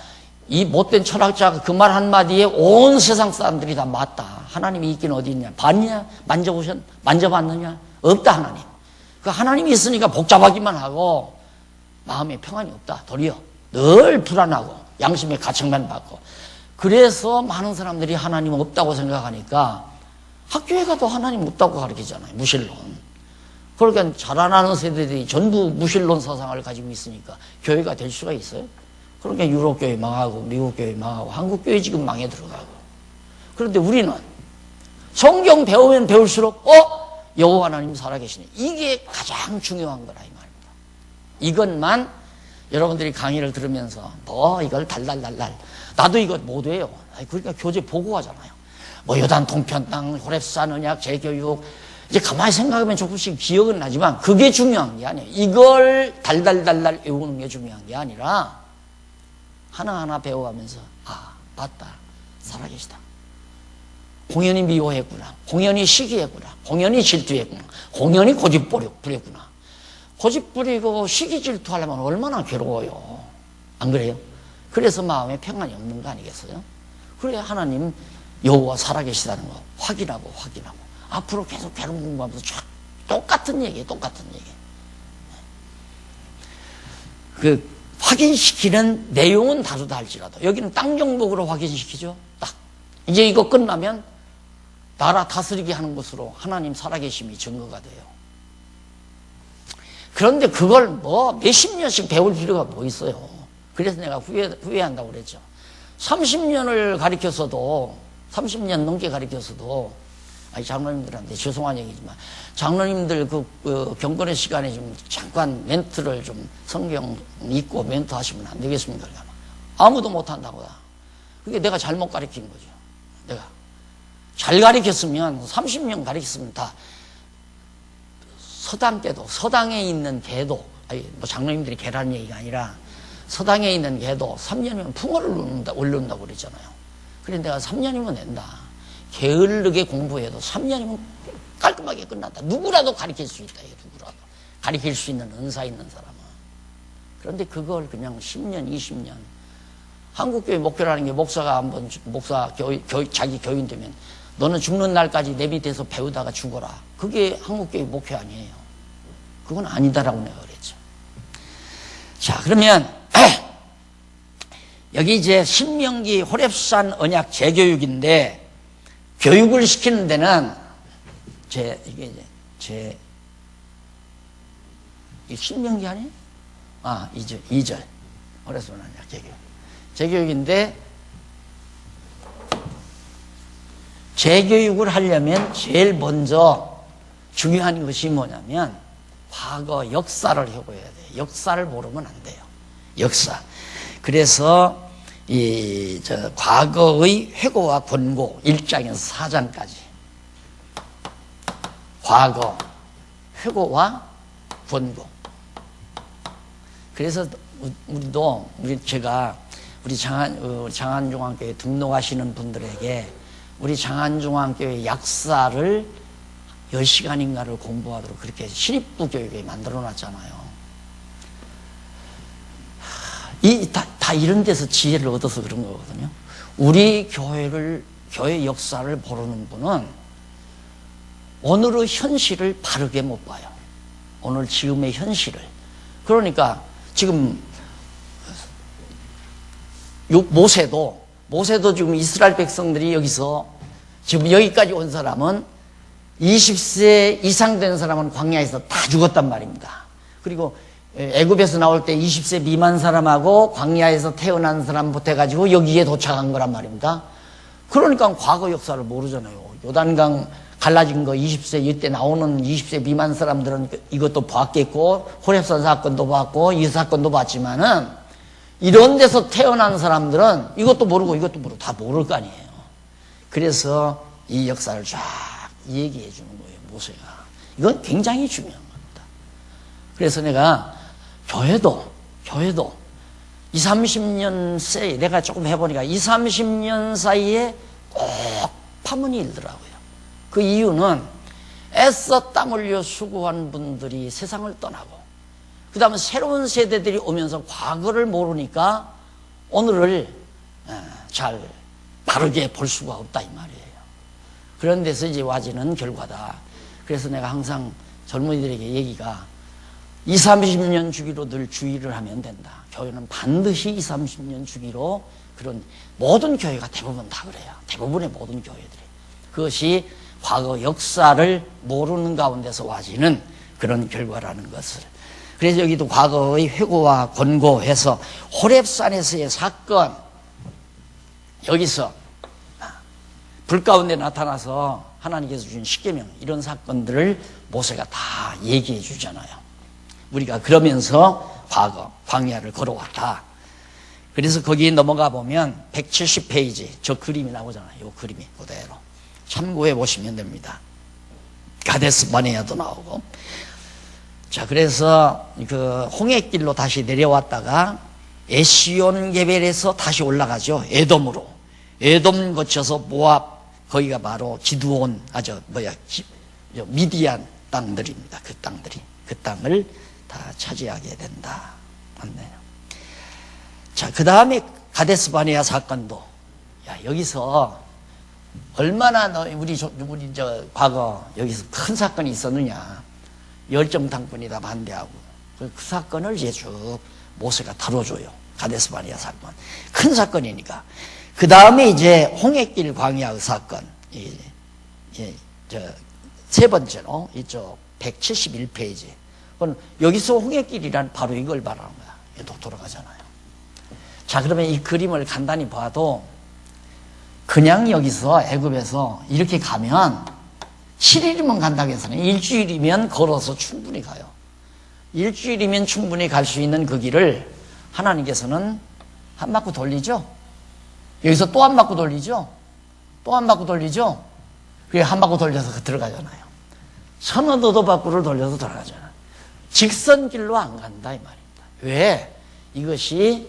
이 못된 철학자가 그 말 한마디에 온 세상 사람들이 다 맞다. 하나님이 있긴 어디 있냐? 봤냐? 만져봤느냐? 없다 하나님. 그 하나님이 있으니까 복잡하기만 하고 마음에 평안이 없다. 도리어 늘 불안하고 양심의 가책만 받고. 그래서 많은 사람들이 하나님 없다고 생각하니까 학교에 가도 하나님 없다고 가르치잖아요. 무신론. 그러니까 자라나는 세대들이 전부 무신론 사상을 가지고 있으니까 교회가 될 수가 있어요? 그러니까 유럽교회 망하고 미국교회 망하고 한국교회 지금 망해 들어가고. 그런데 우리는 성경 배우면 배울수록 여호와 하나님 살아계시네. 이게 가장 중요한 거라 이 말입니다. 이것만 여러분들이 강의를 들으면서 이걸 달달달달 나도 이거 못 해요. 그러니까 교재 보고 하잖아요. 요단 동편 땅 호렙산 언약 재교육 이제 가만히 생각하면 조금씩 기억은 나지만 그게 중요한 게 아니에요. 이걸 달달달달 외우는 게 중요한 게 아니라 하나하나 배워가면서 맞다. 살아계시다. 공연히 미워했구나. 공연히 시기했구나. 공연히 질투했구나. 공연히 고집 부렸구나. 고집 부리고 시기 질투하려면 얼마나 괴로워요. 안 그래요? 그래서 마음에 평안이 없는 거 아니겠어요? 그래 하나님 여호와 살아계시다는 거 확인하고 앞으로 계속 개론 공부하면서 똑같은 얘기예요. 똑같은 얘기. 그 확인시키는 내용은 다르다 할지라도 여기는 땅 정복으로 확인시키죠. 딱 이제 이거 끝나면 나라 다스리게 하는 것으로 하나님 살아계심이 증거가 돼요. 그런데 그걸 몇십 년씩 배울 필요가 뭐 있어요. 그래서 내가 후회한다고 그랬죠. 30년을 가르쳤어도 30년 넘게 가르쳤어도 장로님들한테 죄송한 얘기지만 장로님들 그 경건의 시간에 좀 잠깐 멘트를 좀 성경 읽고 멘트 하시면 안 되겠습니까? 아무도 못한다고. 그게 내가 잘못 가르친 거죠. 내가 잘 가르쳤으면 30년 가르쳤으면 다 서당 때도 서당에 있는 개도 장로님들이 개라는 얘기가 아니라 서당에 있는 개도 3년이면 풍어를 올른다고 그랬잖아요. 그래 내가 3년이면 된다. 게으르게 공부해도 3년이면 깔끔하게 끝난다. 누구라도 가르칠 수 있다. 누구라도 가르칠 수 있는 은사 있는 사람은. 그런데 그걸 그냥 10년 20년 한국교회 목표라는 게 목사가 한번 자기 교인 되면 너는 죽는 날까지 내 밑에서 배우다가 죽어라. 그게 한국교육 목표 아니에요. 그건 아니다라고 내가 그랬죠. 자, 그러면 여기 이제 신명기 호렙산 언약 재교육인데, 교육을 시키는 데는 이게 신명기 아니에요? 2절 호렙산 언약 재교육인데, 재교육을 하려면 제일 먼저 중요한 것이 뭐냐면 과거 역사를 회고해야 돼요. 역사를 모르면 안 돼요. 역사. 그래서 과거의 회고와 권고 1장에서 4장까지 과거, 회고와 권고. 그래서 제가 우리 장안중앙교회 등록하시는 분들에게 우리 장안중앙교회 역사를 10시간인가를 공부하도록 그렇게 시립부 교육에 만들어 놨잖아요. 다 이런 데서 지혜를 얻어서 그런 거거든요. 우리 교회 역사를 모르는 분은 오늘의 현실을 바르게 못 봐요. 오늘 지금의 현실을. 그러니까 지금 모세도 지금 이스라엘 백성들이 여기서 지금 여기까지 온 사람은 20세 이상 된 사람은 광야에서 다 죽었단 말입니다. 그리고 애굽에서 나올 때 20세 미만 사람하고 광야에서 태어난 사람부터 해가지고 여기에 도착한 거란 말입니다. 그러니까 과거 역사를 모르잖아요. 요단강 갈라진 거 20세 이때 나오는 20세 미만 사람들은 이것도 봤겠고 호렙산 사건도 봤고 이 사건도 봤지만은 이런 데서 태어난 사람들은 이것도 모르고 다 모를 거 아니에요. 그래서 이 역사를 쫙 얘기해 주는 거예요, 모세가. 이건 굉장히 중요한 겁니다. 그래서 내가 교회도 20, 30년 사이에 내가 조금 해보니까 20, 30년 사이에 꼭 파문이 일더라고요. 그 이유는 애써 땀 흘려 수고한 분들이 세상을 떠나고 그 다음에 새로운 세대들이 오면서 과거를 모르니까 오늘을 잘 바르게 볼 수가 없다 이 말이에요. 그런 데서 이제 와지는 결과다. 그래서 내가 항상 젊은이들에게 얘기가 20, 30년 주기로 늘 주의를 하면 된다. 교회는 반드시 20, 30년 주기로 그런 모든 교회가 대부분 다 그래요. 대부분의 모든 교회들이. 그것이 과거 역사를 모르는 가운데서 와지는 그런 결과라는 것을. 그래서 여기도 과거의 회고와 권고해서 호렙산에서의 사건, 여기서 불 가운데 나타나서 하나님께서 주신 십계명 이런 사건들을 모세가 다 얘기해 주잖아요. 우리가 그러면서 과거 광야를 걸어왔다. 그래서 거기 넘어가 보면 170페이지 저 그림이 나오잖아요. 이 그림이 그대로 참고해 보시면 됩니다. 가데스 바네아도 나오고. 자, 그래서 그 홍해길로 다시 내려왔다가 에시온 게벨에서 다시 올라가죠. 에돔으로. 에돔 거쳐서 모압, 거기가 바로 기드온, 미디안 땅들입니다. 그 땅들이. 그 땅을 다 차지하게 된다. 맞네요. 자, 그 다음에 가데스 바네아 사건도, 여기서 얼마나 우리 과거 여기서 큰 사건이 있었느냐. 열정당군이 다 반대하고. 그 사건을 이제 쭉 모세가 다뤄줘요. 가데스 바네아 사건. 큰 사건이니까. 그 다음에 이제 홍해길 광야의 사건. 세 번째로 이쪽 171페이지. 여기서 홍해길이란 바로 이걸 말하는 거야. 얘도 돌아가잖아요. 자, 그러면 이 그림을 간단히 봐도 그냥 여기서 애굽에서 이렇게 가면 7일이면 간다고 해서는 일주일이면 걸어서 충분히 가요. 일주일이면 충분히 갈 수 있는 그 길을 하나님께서는 한 바퀴 돌리죠. 여기서 또 한 바퀴 돌리죠. 또 한 바퀴 돌리죠. 그게 한 바퀴 돌려서 들어가잖아요. 서너도 바퀴를 돌려서 들어가잖아요. 직선길로 안 간다 이 말입니다. 왜? 이것이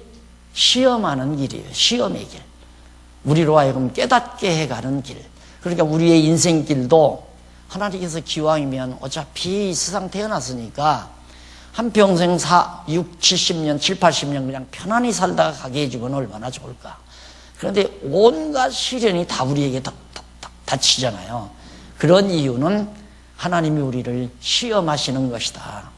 시험하는 길이에요. 시험의 길. 우리로 하여금 깨닫게 해가는 길. 그러니까 우리의 인생길도 하나님께서 기왕이면 어차피 이 세상 태어났으니까 한평생 6, 70년, 7, 80년 그냥 편안히 살다가 가게 해주면 얼마나 좋을까. 그런데 온갖 시련이 다 우리에게 다치잖아요. 그런 이유는 하나님이 우리를 시험하시는 것이다.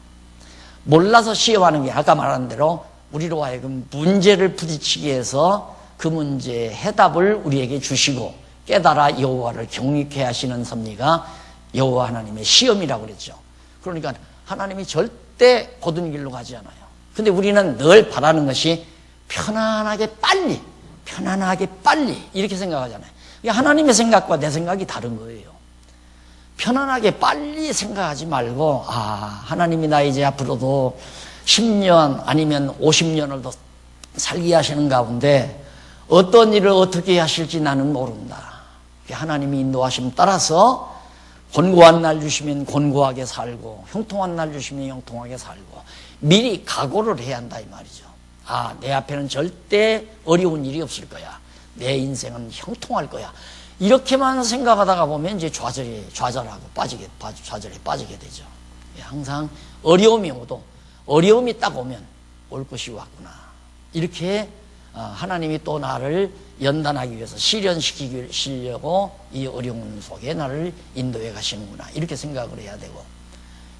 몰라서 시험하는 게 아까 말한 대로 우리로 하여금 문제를 부딪히게 해서 그 문제의 해답을 우리에게 주시고 깨달아 여호와를 경외케 하시는 섭리가 여호와 하나님의 시험이라고 그랬죠. 그러니까 하나님이 절대 고든 길로 가지 않아요. 근데 우리는 늘 바라는 것이 편안하게 빨리 이렇게 생각하잖아요. 하나님의 생각과 내 생각이 다른 거예요. 편안하게 빨리 생각하지 말고 하나님이 나 이제 앞으로도 10년 아니면 50년을 더 살게 하시는 가운데 어떤 일을 어떻게 하실지 나는 모른다. 하나님이 인도하심 따라서 곤고한 날 주시면 곤고하게 살고 형통한 날 주시면 형통하게 살고 미리 각오를 해야 한다 이 말이죠. 내 앞에는 절대 어려운 일이 없을 거야. 내 인생은 형통할 거야. 이렇게만 생각하다가 보면 이제 좌절하고 좌절에 빠지게 되죠. 항상 어려움이 오도 어려움이 딱 오면 올 것이 왔구나. 이렇게 하나님이 또 나를 연단하기 위해서 시련시키려고 이 어려움 속에 나를 인도해 가시는구나. 이렇게 생각을 해야 되고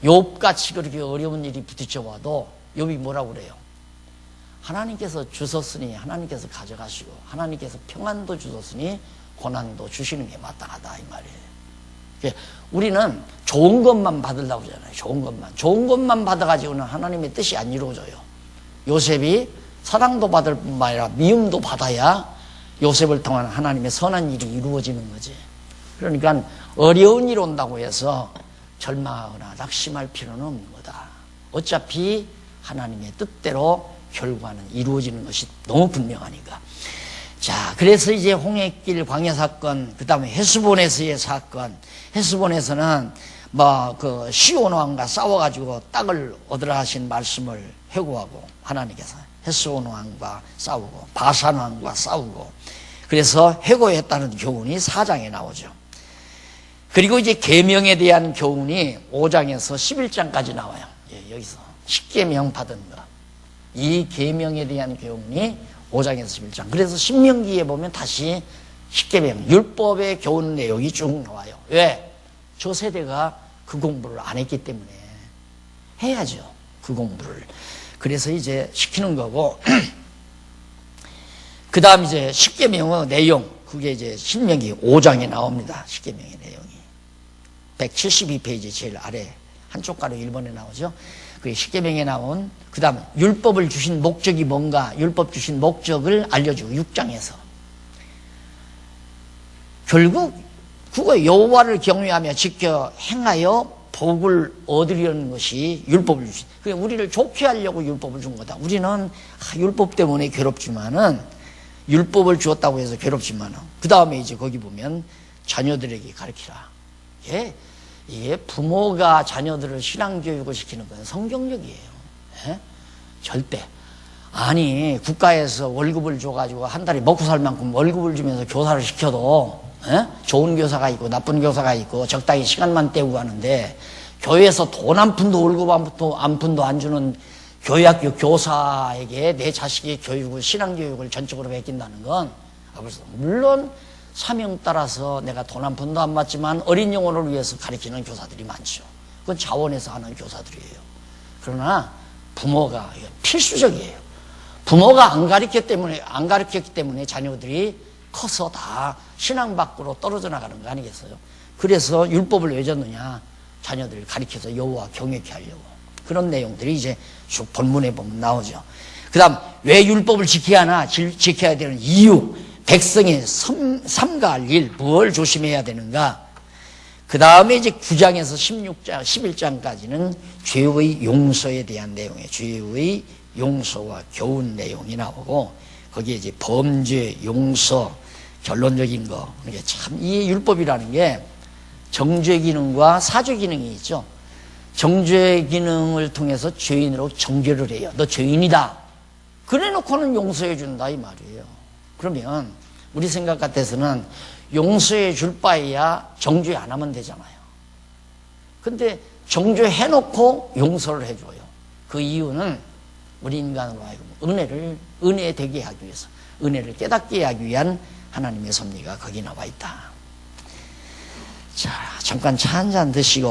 욥같이 그렇게 어려운 일이 부딪혀와도 욥이 뭐라고 그래요? 하나님께서 주셨으니 하나님께서 가져가시고 하나님께서 평안도 주셨으니 고난도 주시는 게 마땅하다 이 말이에요. 우리는 좋은 것만 받으려고 하잖아요. 좋은 것만 받아가지고는 하나님의 뜻이 안 이루어져요. 요셉이 사랑도 받을 뿐만 아니라 미움도 받아야 요셉을 통한 하나님의 선한 일이 이루어지는 거지. 그러니까 어려운 일 온다고 해서 절망하거나 낙심할 필요는 없는 거다. 어차피 하나님의 뜻대로 결과는 이루어지는 것이 너무 분명하니까. 자, 그래서 이제 홍해길 광야 사건, 그 다음에 헤스본에서의 사건. 헤스본에서는 시온 왕과 싸워가지고 땅을 얻으라 하신 말씀을 회고하고 하나님께서 헤스본 왕과 싸우고 바산 왕과 싸우고 그래서 회고했다는 교훈이 4장에 나오죠. 그리고 이제 계명에 대한 교훈이 5장에서 11장까지 나와요. 여기서 십계명 받은 거. 이 계명에 대한 교훈이 5장에서 11장. 그래서 신명기에 보면 다시 십계명, 율법의 교훈 내용이 쭉 나와요. 왜? 저 세대가 그 공부를 안 했기 때문에 해야죠. 그 공부를. 그래서 이제 시키는 거고 그 다음 이제 십계명의 내용, 그게 이제 신명기 5장에 나옵니다. 십계명의 내용이 172페이지 제일 아래 한쪽 가로 1번에 나오죠. 그 십계명에 나온 그 다음 율법을 주신 목적이 뭔가, 율법 주신 목적을 알려주고 6장에서 결국 그거 여호와를 경외하며 지켜 행하여 복을 얻으려는 것이 율법을 주신. 그게 우리를 좋게 하려고 율법을 준 거다. 우리는 율법 때문에 괴롭지만은 율법을 주었다고 해서 괴롭지만은 그 다음에 이제 거기 보면 자녀들에게 가르치라. 이게 부모가 자녀들을 신앙교육을 시키는 건 성경적이에요. 절대. 아니 국가에서 월급을 줘가지고 한 달에 먹고 살 만큼 월급을 주면서 교사를 시켜도 좋은 교사가 있고 나쁜 교사가 있고 적당히 시간만 때우고 하는데 교회에서 돈 한 푼도 월급 한 푼도 안 주는 교회학교 교사에게 내 자식의 교육을 신앙교육을 전적으로 베낀다는 건 물론 사명 따라서 내가 돈 한 푼도 안 받지만 어린 영혼을 위해서 가르치는 교사들이 많죠. 그건 자원에서 하는 교사들이에요. 그러나 부모가 필수적이에요. 부모가 안 가르쳤기 때문에 자녀들이 커서 다 신앙 밖으로 떨어져 나가는 거 아니겠어요? 그래서 율법을 왜 줬느냐? 자녀들을 가르쳐서 여호와 경외케 하려고. 그런 내용들이 이제 쭉 본문에 보면 나오죠. 그 다음 왜 율법을 지켜야 되는 이유, 백성이 삼가할 일, 뭘 조심해야 되는가. 그 다음에 이제 9장에서 16장, 11장까지는 죄의 용서에 대한 내용이에요. 죄의 용서와 교훈 내용이 나오고 거기에 이제 범죄, 용서, 결론적인 거. 그러니까 참 이 율법이라는 게 정죄 기능과 사죄 기능이 있죠. 정죄 기능을 통해서 죄인으로 정죄를 해요. 너 죄인이다. 그래 놓고는 용서해 준다 이 말이에요. 그러면 우리 생각 같아서는 용서해 줄 바에야 정죄 안 하면 되잖아요. 근데 정죄해 놓고 용서를 해줘요. 그 이유는 우리 인간으로 하여금 은혜 되게 하기 위해서, 은혜를 깨닫게 하기 위한 하나님의 섭리가 거기 나와 있다. 자, 잠깐 차 한 잔 드시고